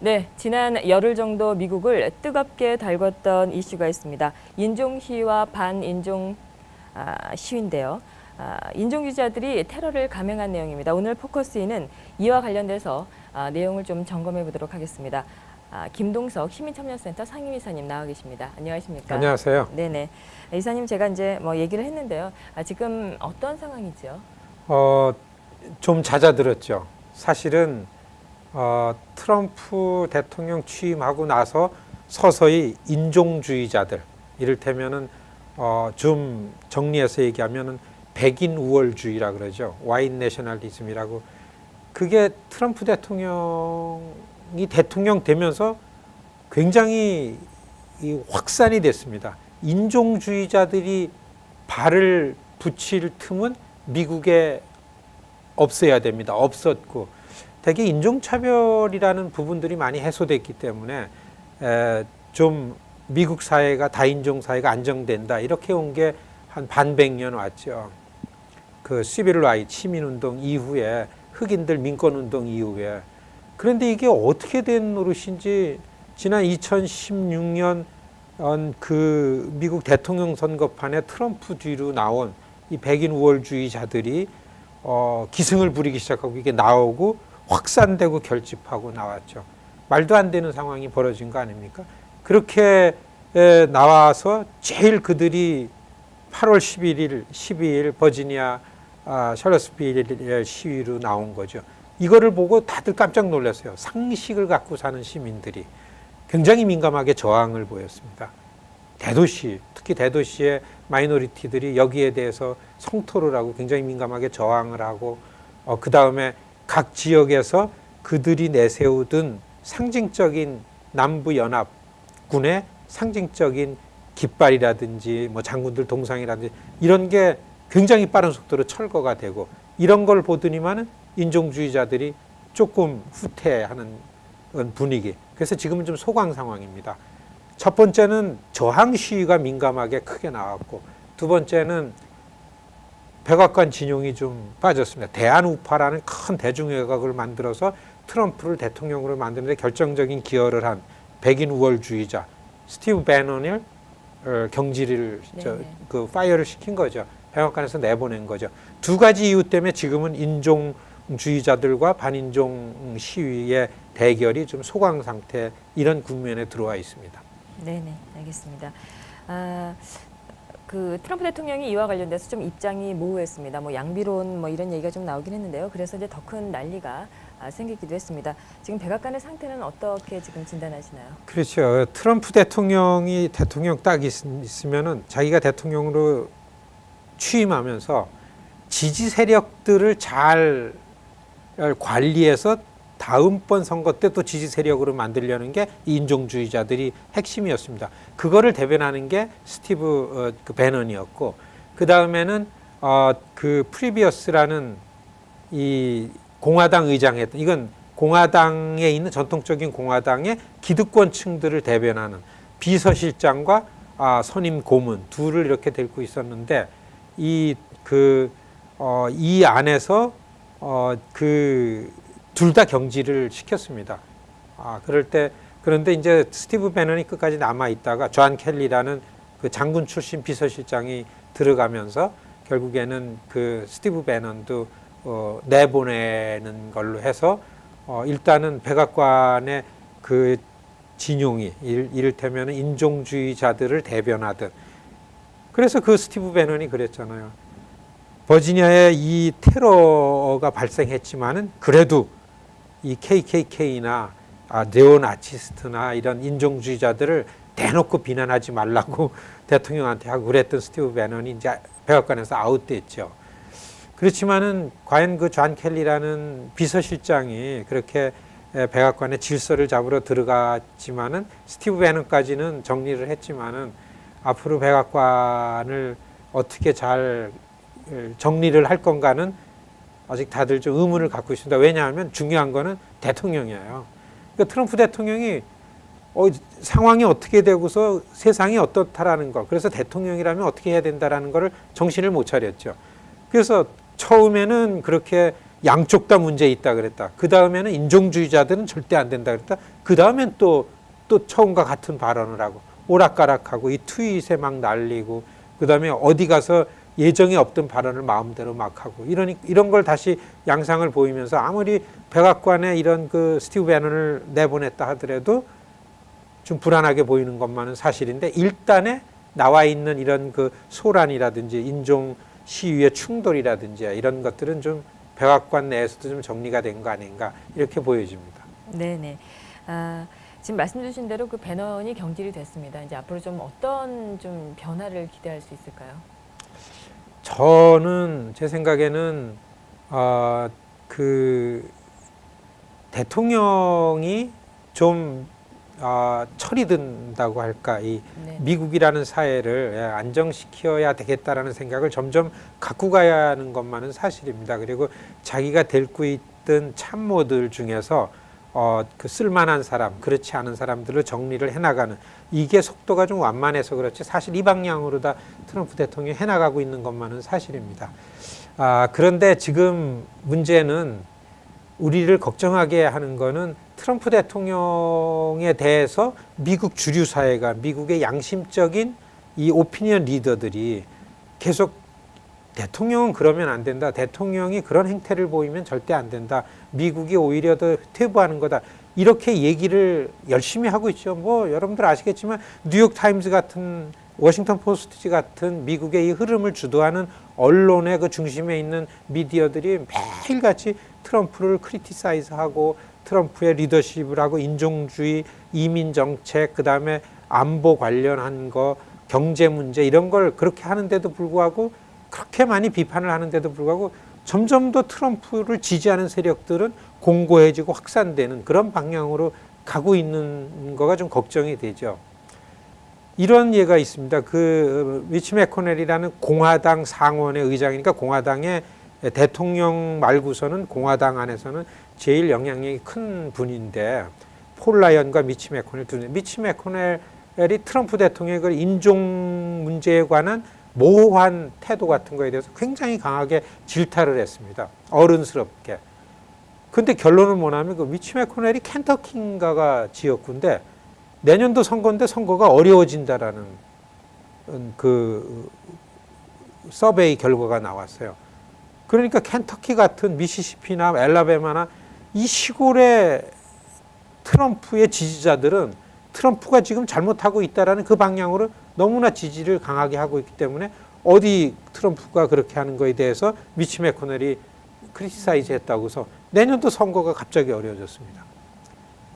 네, 지난 열흘 정도 미국을 뜨겁게 달궜던 이슈가 있습니다. 인종 시위와 반인종 시위인데요. 인종주의자들이 테러를 감행한 내용입니다. 오늘 포커스에는 이와 관련돼서 내용을 좀 점검해 보도록 하겠습니다. 김동석 시민참여센터 상임이사님 나와 계십니다. 안녕하십니까? 안녕하세요. 네네. 이사님, 제가 이제 얘기를 했는데요. 지금 어떤 상황이죠? 좀 잦아들었죠. 사실은 트럼프 대통령 취임하고 나서 서서히 인종주의자들, 이를테면은 좀 정리해서 얘기하면은 백인 우월주의라 그러죠. 와인 내셔널리즘이라고. 그게 트럼프 대통령이 대통령 되면서 굉장히 확산이 됐습니다. 인종주의자들이 발을 붙일 틈은 미국에 없어야 됩니다. 없었고 되게 인종차별이라는 부분들이 많이 해소됐기 때문에 좀 미국 사회가 다인종 사회가 안정된다 이렇게 온 게 한 반백년 왔죠. 그 시빌 라이트 시민운동 이후에 흑인들 민권운동 이후에. 그런데 이게 어떻게 된 노릇인지 지난 2016년 그 미국 대통령 선거판에 트럼프 뒤로 나온 이 백인 우월주의자들이 기승을 부리기 시작하고 이게 나오고 확산되고 결집하고 나왔죠. 말도 안 되는 상황이 벌어진 거 아닙니까? 그렇게 나와서 제일 그들이 8월 11일, 12일 버지니아 샬럿스빌 시위로 나온 거죠. 이거를 보고 다들 깜짝 놀랐어요. 상식을 갖고 사는 시민들이 굉장히 민감하게 저항을 보였습니다. 대도시, 특히 대도시의 마이너리티들이 여기에 대해서 성토를 하고 굉장히 민감하게 저항을 하고 그 다음에 각 지역에서 그들이 내세우던 상징적인 남부연합군의 상징적인 깃발이라든지 뭐 장군들 동상이라든지 이런 게 굉장히 빠른 속도로 철거가 되고 이런 걸 보더니만은 인종주의자들이 조금 후퇴하는 분위기. 그래서 지금은 좀 소강 상황입니다. 첫 번째는 저항 시위가 민감하게 크게 나왔고 두 번째는 백악관 진용이 좀 빠졌습니다. 대한우파라는 큰 대중외곽을 만들어서 트럼프를 대통령으로 만드는 데 결정적인 기여를 한 백인 우월주의자 스티브 배넌을 경질을 그 파이어를 시킨 거죠. 백악관에서 내보낸 거죠. 두 가지 이유 때문에 지금은 인종주의자들과 반인종 시위의 대결이 좀 소강 상태 이런 국면에 들어와 있습니다. 네네, 알겠습니다. 그 트럼프 대통령이 이와 관련돼서 좀 입장이 모호했습니다. 양비론 이런 얘기가 좀 나오긴 했는데요. 그래서 이제 더 큰 난리가 생기기도 했습니다. 지금 백악관의 상태는 어떻게 지금 진단하시나요? 그렇죠. 트럼프 대통령이 대통령 딱 있으면은 자기가 대통령으로 취임하면서 지지 세력들을 잘 관리해서 다음번 선거 때 또 지지 세력으로 만들려는 게 인종주의자들이 핵심이었습니다. 그거를 대변하는 게 스티브 그 배넌이었고 그 다음에는 그 프리비어스라는 이 공화당 의장했던 이건 공화당에 있는 전통적인 공화당의 기득권층들을 대변하는 비서실장과 선임 고문 둘을 이렇게 데리고 있었는데 이 안에서 둘 다 경질을 시켰습니다. 그런데 이제 스티브 배넌이 끝까지 남아 있다가 존 켈리라는 그 장군 출신 비서실장이 들어가면서 결국에는 그 스티브 배넌도 내보내는 걸로 해서 일단은 백악관의 그 진용이 이를테면 인종주의자들을 대변하듯 그래서 그 스티브 배넌이 그랬잖아요. 버지니아에 이 테러가 발생했지만은 그래도 이 KKK나 네오나치스트나 이런 인종주의자들을 대놓고 비난하지 말라고 대통령한테 하고 그랬던 스티브 배넌이 이제 백악관에서 아웃됐죠. 그렇지만은 과연 그 존 켈리라는 비서실장이 그렇게 백악관에 질서를 잡으러 들어갔지만은 스티브 배넌까지는 정리를 했지만은 앞으로 백악관을 어떻게 잘 정리를 할 건가는 아직 다들 좀 의문을 갖고 있습니다. 왜냐하면 중요한 거는 대통령이에요. 그러니까 트럼프 대통령이 상황이 어떻게 되고서 세상이 어떻다라는 거, 그래서 대통령이라면 어떻게 해야 된다라는 거를 정신을 못 차렸죠. 그래서 처음에는 그렇게 양쪽 다 문제 있다 그랬다. 그 다음에는 인종주의자들은 절대 안 된다 그랬다. 그 다음엔 또 처음과 같은 발언을 하고 오락가락하고 이 트윗에 막 날리고 그 다음에 어디 가서 예정에 없던 발언을 마음대로 막 하고 이런 걸 다시 양상을 보이면서 아무리 백악관에 이런 그 스티브 배넌을 내보냈다 하더라도 좀 불안하게 보이는 것만은 사실인데 일단에 나와 있는 이런 그 소란이라든지 인종 시위의 충돌이라든지 이런 것들은 좀 백악관 내에서도 좀 정리가 된 거 아닌가 이렇게 보여집니다. 네네. 지금 말씀 주신 대로 그 배넌이 경질이 됐습니다. 이제 앞으로 좀 어떤 좀 변화를 기대할 수 있을까요? 저는 제 생각에는 그 대통령이 좀 철이 든다고 할까 이 네. 미국이라는 사회를 안정시켜야 되겠다라는 생각을 점점 갖고 가야 하는 것만은 사실입니다. 그리고 자기가 데리고 있던 참모들 중에서 그 쓸만한 사람, 그렇지 않은 사람들을 정리를 해나가는 이게 속도가 좀 완만해서 그렇지 사실 이 방향으로 다 트럼프 대통령이 해나가고 있는 것만은 사실입니다. 그런데 지금 문제는 우리를 걱정하게 하는 거는 트럼프 대통령에 대해서 미국 주류 사회가 미국의 양심적인 이 오피니언 리더들이 계속 대통령은 그러면 안 된다. 대통령이 그런 행태를 보이면 절대 안 된다. 미국이 오히려 더 퇴보하는 거다. 이렇게 얘기를 열심히 하고 있죠. 뭐 여러분들 아시겠지만 뉴욕 타임즈 같은 워싱턴 포스트 같은 미국의 이 흐름을 주도하는 언론의 그 중심에 있는 미디어들이 매일같이 트럼프를 크리티사이즈하고 트럼프의 리더십을 하고 인종주의, 이민 정책, 그다음에 안보 관련한 거, 경제 문제 이런 걸 그렇게 하는데도 불구하고 그렇게 많이 비판을 하는데도 불구하고 점점 더 트럼프를 지지하는 세력들은 공고해지고 확산되는 그런 방향으로 가고 있는 거가 좀 걱정이 되죠. 이런 예가 있습니다. 그 미치 매코넬이라는 공화당 상원의 의장이니까 공화당의 대통령 말고서는 공화당 안에서는 제일 영향력이 큰 분인데 폴 라이언과 미치 매코넬 두 미치 매코넬이 트럼프 대통령의 그 인종 문제에 관한 모호한 태도 같은 거에 대해서 굉장히 강하게 질타를 했습니다. 어른스럽게. 근데 결론은 뭐냐면 그 미치 매코넬이 켄터키인가가 지역구인데 내년도 선거인데 선거가 어려워진다라는 그 서베이 결과가 나왔어요. 그러니까 켄터키 같은 미시시피나 엘라베마나 이 시골의 트럼프의 지지자들은 트럼프가 지금 잘못하고 있다라는 그 방향으로 너무나 지지를 강하게 하고 있기 때문에 어디 트럼프가 그렇게 하는 거에 대해서 미치 매코넬이 크리티사이즈 했다고 해서 내년도 선거가 갑자기 어려워졌습니다.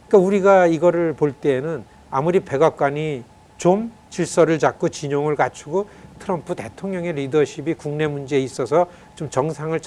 그러니까 우리가 이거를 볼 때에는 아무리 백악관이 좀 질서를 잡고 진용을 갖추고 트럼프 대통령의 리더십이 국내 문제에 있어서 좀 정상을